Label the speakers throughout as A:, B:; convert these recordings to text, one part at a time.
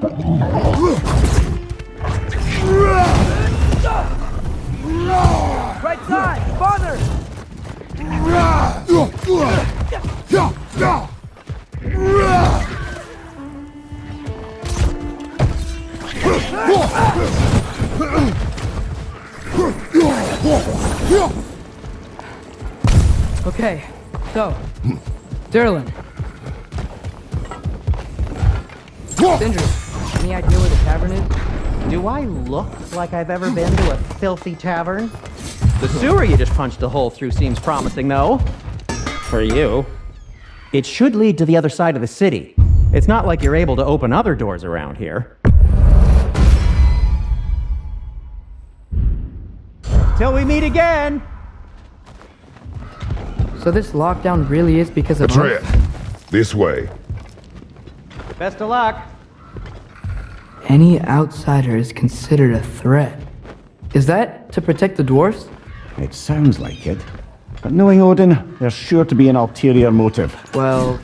A: Right side! Father!
B: Okay, so, Derlin. Sindri, any idea where the tavern is?
C: Do I look like I've ever been to a filthy tavern? The sewer you just punched a hole through seems promising, though. For you. It should lead to the other side of the city. It's not like you're able to open other doors around here. Till we meet again!
B: So this lockdown really is because of
D: Atreus, this way.
C: Best of luck.
B: Any outsider is considered a threat. Is that to protect the dwarfs?
E: It sounds like it. But knowing Odin, there's sure to be an ulterior motive.
B: Well,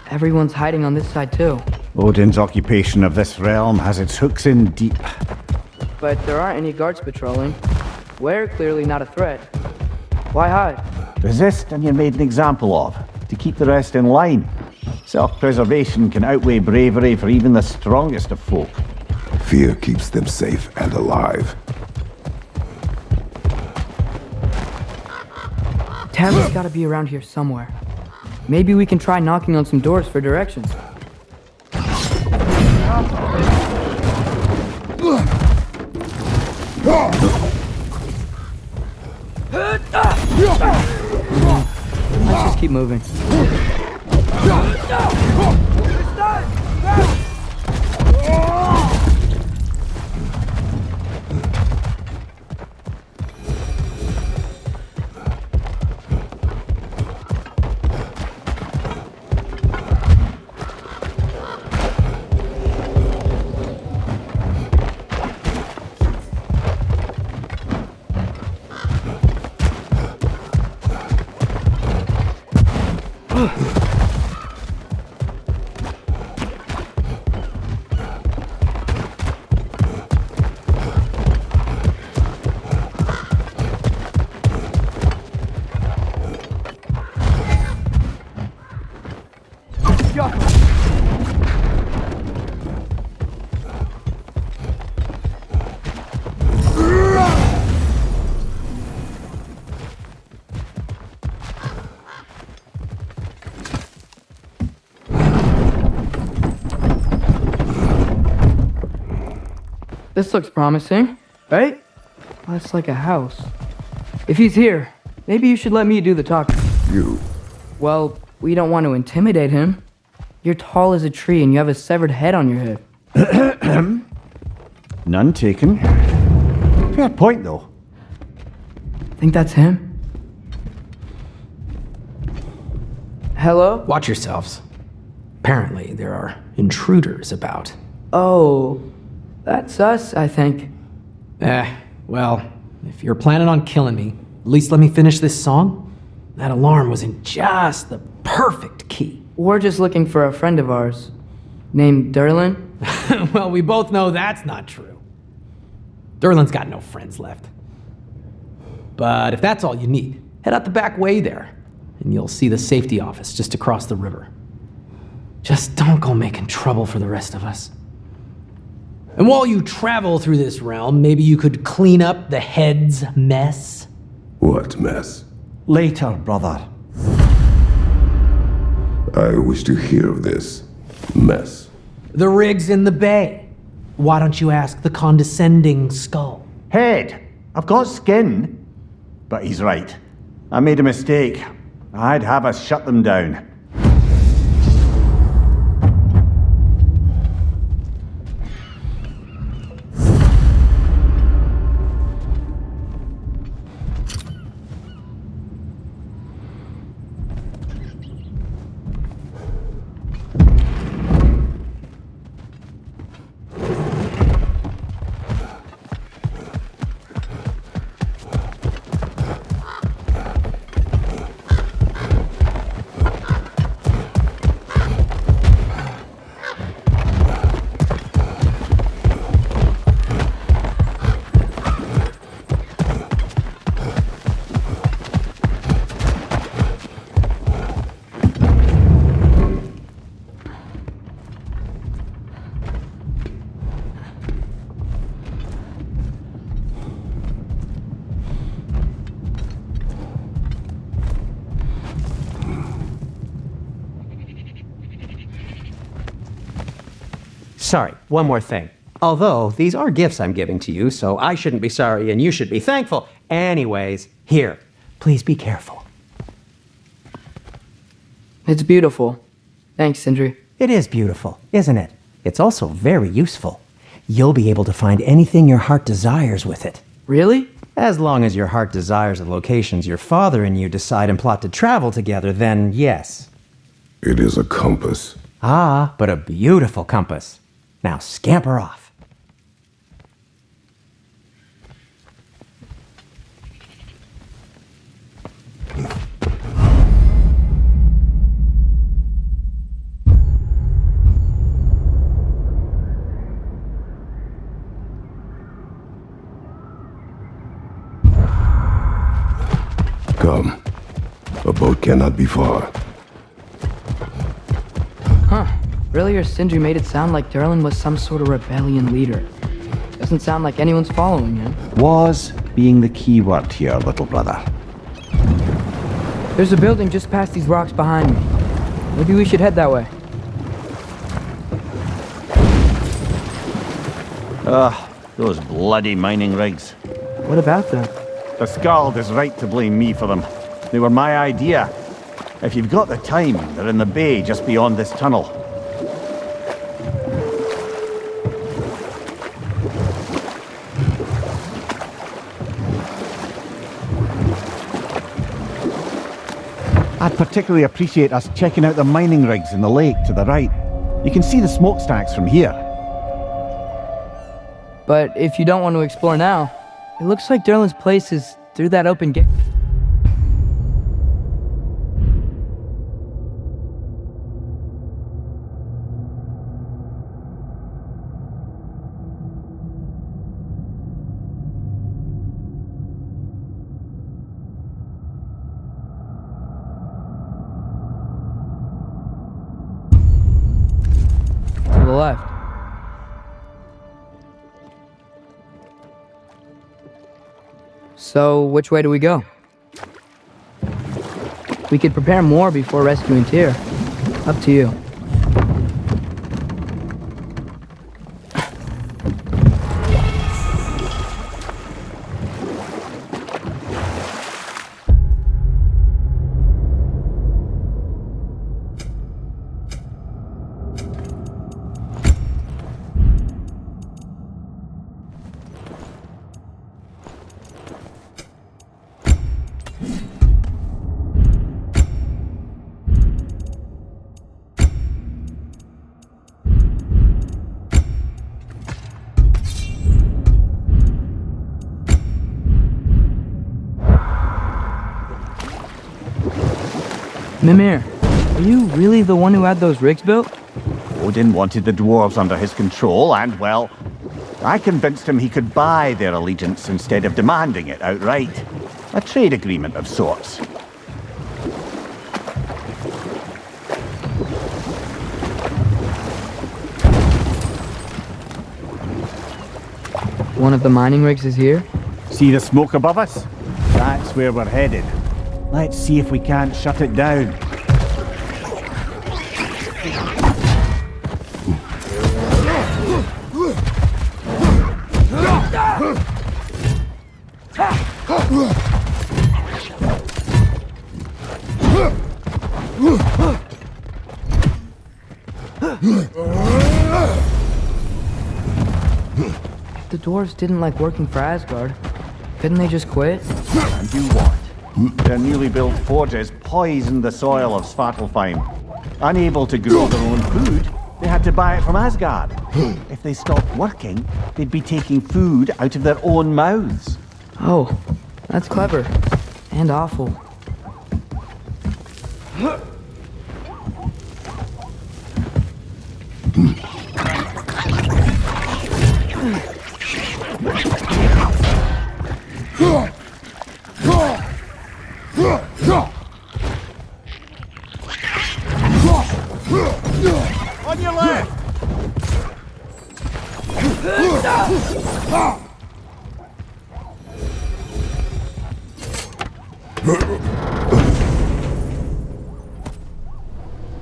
B: everyone's hiding on this side too.
E: Odin's occupation of this realm has its hooks in deep.
B: But there aren't any guards patrolling. We're clearly not a threat. Why hide?
E: Resist and you're made an example of, to keep the rest in line. Self-preservation can outweigh bravery for even the strongest of folk.
D: Fear keeps them safe and alive.
B: Tavern's gotta be around here somewhere. Maybe we can try knocking on some doors for directions. Let's just keep moving. This looks promising, right? Well, that's like a house. If he's here, maybe you should let me do the talking.
D: You.
B: Well, we don't want to intimidate him. You're tall as a tree and you have a severed head on your head.
E: None taken. Fair point, though.
B: Think that's him? Hello?
F: Watch yourselves. Apparently, there are intruders about.
B: Oh, that's us, I think.
F: Well, if you're planning on killing me, at least let me finish this song. That alarm was in just the perfect key.
B: We're just looking for a friend of ours, named Derlin.
F: Well, we both know that's not true. Derlin's got no friends left. But if that's all you need, head out the back way there, and you'll see the safety office just across the river. Just don't go making trouble for the rest of us. And while you travel through this realm, maybe you could clean up the head's mess?
D: What mess?
E: Later, brother.
D: I wish to hear of this mess.
F: The rig's in the bay. Why don't you ask the condescending skull?
E: Head! I've got skin. But he's right. I made a mistake. I'd have us shut them down.
C: Sorry, one more thing. Although, these are gifts I'm giving to you, so I shouldn't be sorry and you should be thankful. Anyways, here, please be careful.
B: It's beautiful. Thanks, Sindri.
C: It is beautiful, isn't it? It's also very useful. You'll be able to find anything your heart desires with it.
B: Really?
C: As long as your heart desires the locations your father and you decide and plot to travel together, then yes.
D: It is a compass.
C: Ah, but a beautiful compass. Now scamper off.
D: Come. A boat cannot be far.
B: Huh. Earlier, Sindri made it sound like Durlin was some sort of rebellion leader. Doesn't sound like anyone's following him.
E: Was being the key word here, little brother.
B: There's a building just past these rocks behind me. Maybe we should head that way.
E: Those bloody mining rigs.
B: What about them?
E: The Skald is right to blame me for them. They were my idea. If you've got the time, they're in the bay just beyond this tunnel. I'd particularly appreciate us checking out the mining rigs in the lake to the right. You can see the smokestacks from here.
B: But if you don't want to explore now, it looks like Durlin's place is through that open gate. To the left. So, which way do we go? We could prepare more before rescuing Tyr. Up to you. Mimir, are you really the one who had those rigs built?
E: Odin wanted the dwarves under his control, and, well, I convinced him he could buy their allegiance instead of demanding it outright. A trade agreement of sorts.
B: One of the mining rigs is here?
E: See the smoke above us? That's where we're headed. Let's see if we can't shut it down.
B: The dwarves didn't like working for Asgard. Couldn't they just quit?
E: And do what? Their newly built forges poisoned the soil of Svartalfheim. Unable to grow their own food, they had to buy it from Asgard. If they stopped working, they'd be taking food out of their own mouths.
B: Oh, that's clever. And awful.
E: On your left!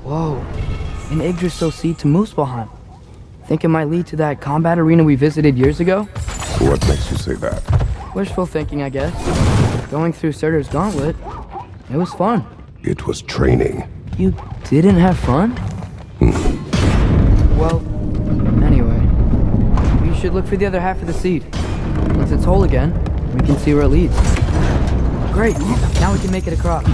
B: Whoa, an Yggdrasil seed to Muspelheim. think it might lead to that combat arena we visited years ago?
D: What makes you say that?
B: Wishful thinking, I guess. Going through Surtur's gauntlet, it was fun.
D: It was training.
B: You didn't have fun? Well, anyway, we should look for the other half of the seed. Once it's whole again, we can see where it leads. Great, now we can make it across.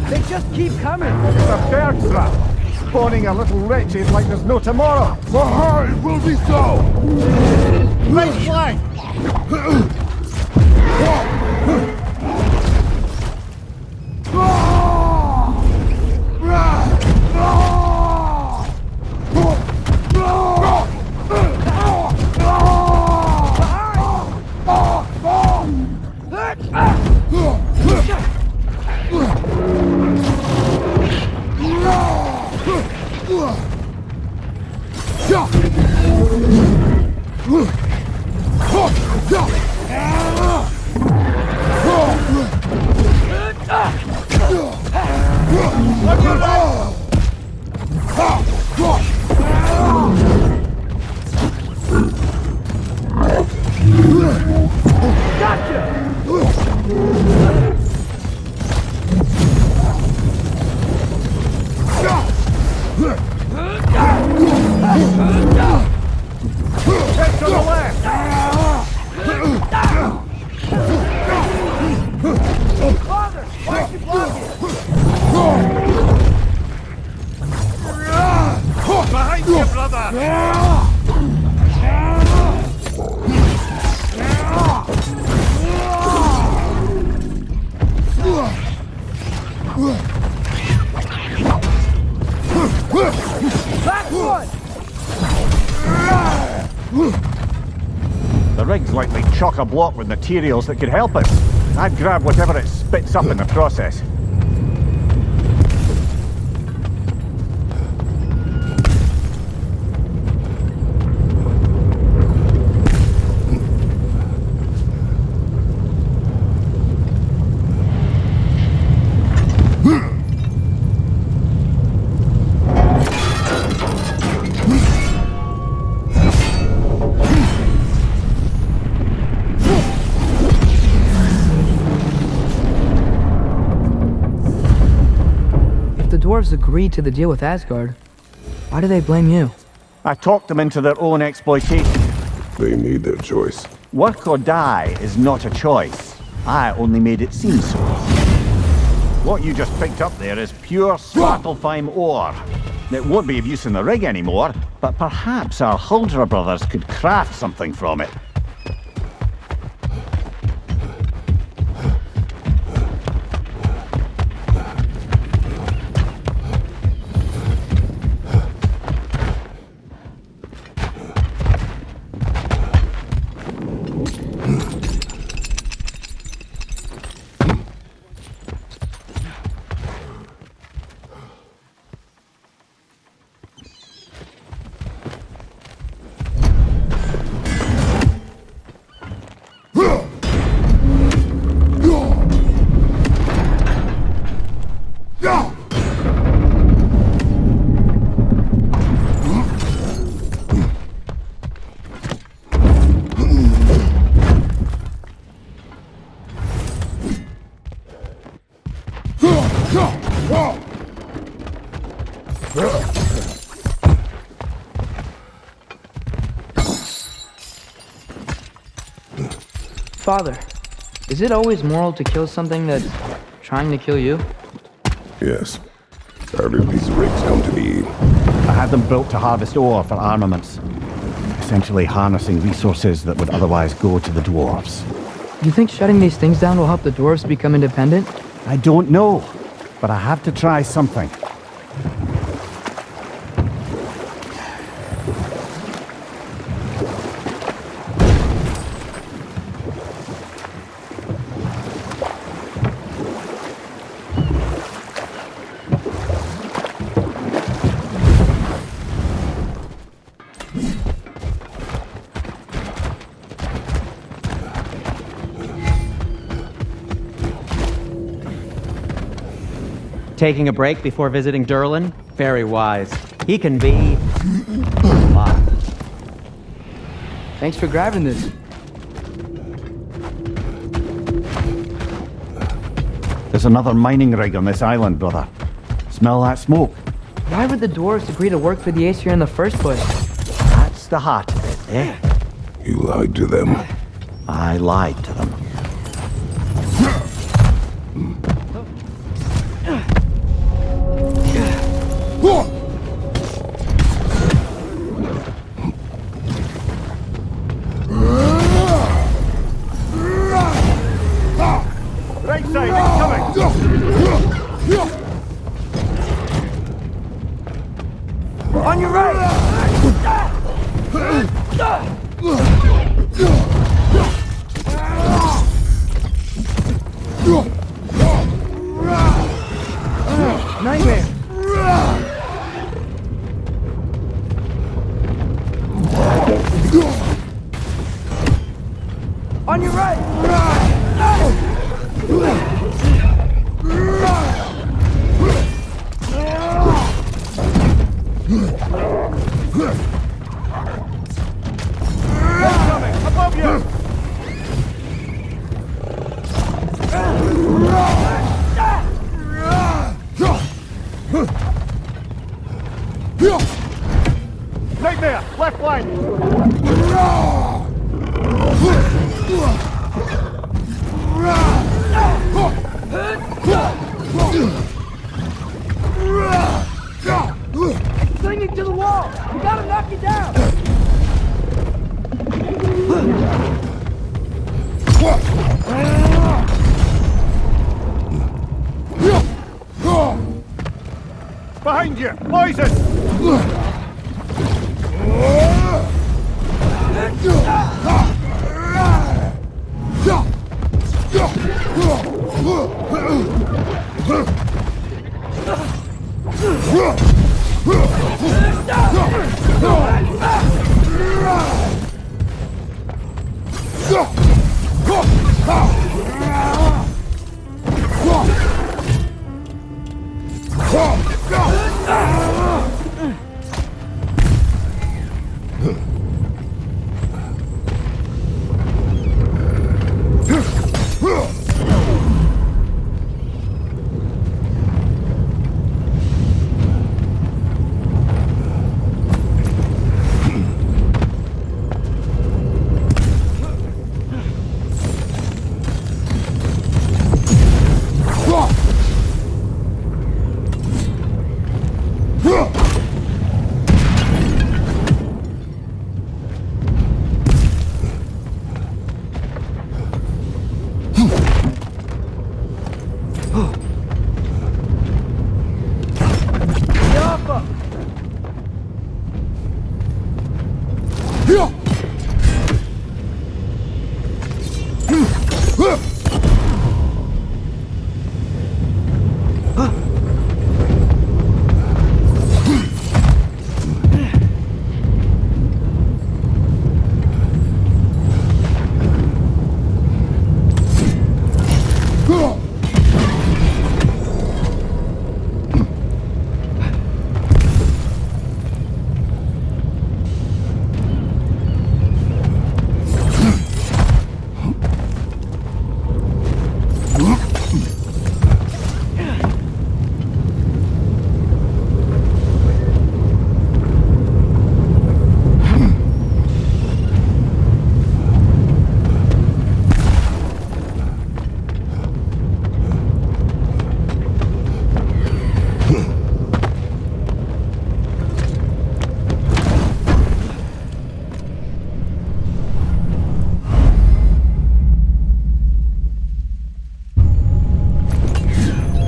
A: They just keep coming.
E: It's a Bergsra, spawning a little wretches like there's no tomorrow.
D: Vanaheim will be so!
E: Right flank! Head to the left!
A: Father, why are you blocking?
E: Behind you, brother!
A: Back one!
E: The rig's likely chock-a-block with materials that could help us. I'd grab whatever it spits up in the process.
B: If the dwarves agreed to the deal with Asgard, why do they blame you?
E: I talked them into their own exploitation.
D: They made their choice.
E: Work or die is not a choice. I only made it seem so. What you just picked up there is pure Svartalfheim ore. It won't be of use in the rig anymore, but perhaps our Huldra brothers could craft something from it.
B: Father, is it always moral to kill something that's trying to kill you?
D: Yes. How did these rigs come to be?
E: I had them built to harvest ore for armaments, essentially harnessing resources that would otherwise go to the dwarves.
B: You think shutting these things down will help the dwarves become independent?
E: I don't know, but I have to try something.
C: Taking a break before visiting Durlin? Very wise. He can be... a lot.
B: Thanks for grabbing this.
E: There's another mining rig on this island, brother. Smell that smoke?
B: Why would the dwarves agree to work for the Aesir in the first place?
E: That's the heart of it, eh?
D: You lied to them.
E: I lied to them. Right side, incoming!
A: On your right! Nightmare! On your right!
E: Incoming! Above you! Nightmare! Left flank!
A: It's clinging to the wall! You gotta knock it down!
E: Behind you! Poison!